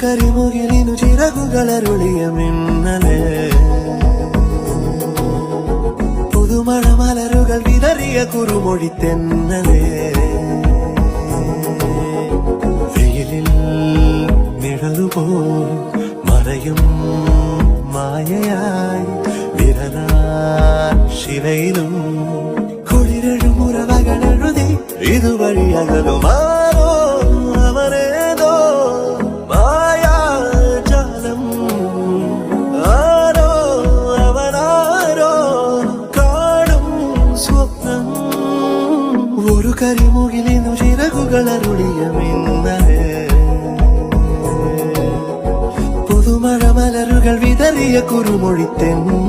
കരിമുകിലിനു ചിറകുകളരുളിയ മിന്നലേ പുതുമഴ മലരുകൾ വിതറിയ കുറുമൊഴി തെന്നലേ വെയിലിൽ നിഴലുപോൽ മറയും മായയായി വിരലാൽ ശിലയിലും കുളിരഴുമുറവകളെഴുതി ഇതുവഴി അകലുമാറോ അവനേതോ മായാജാലം ആരോ അവനാരോ കാണും സ്വപ്നം ഒരു കരിമുകിലിനു ചിറകുകളരുളിയ മിന്നലേ പുതുമഴ മലരുകൾ വിതറിയ കുറുമൊഴി തെന്നു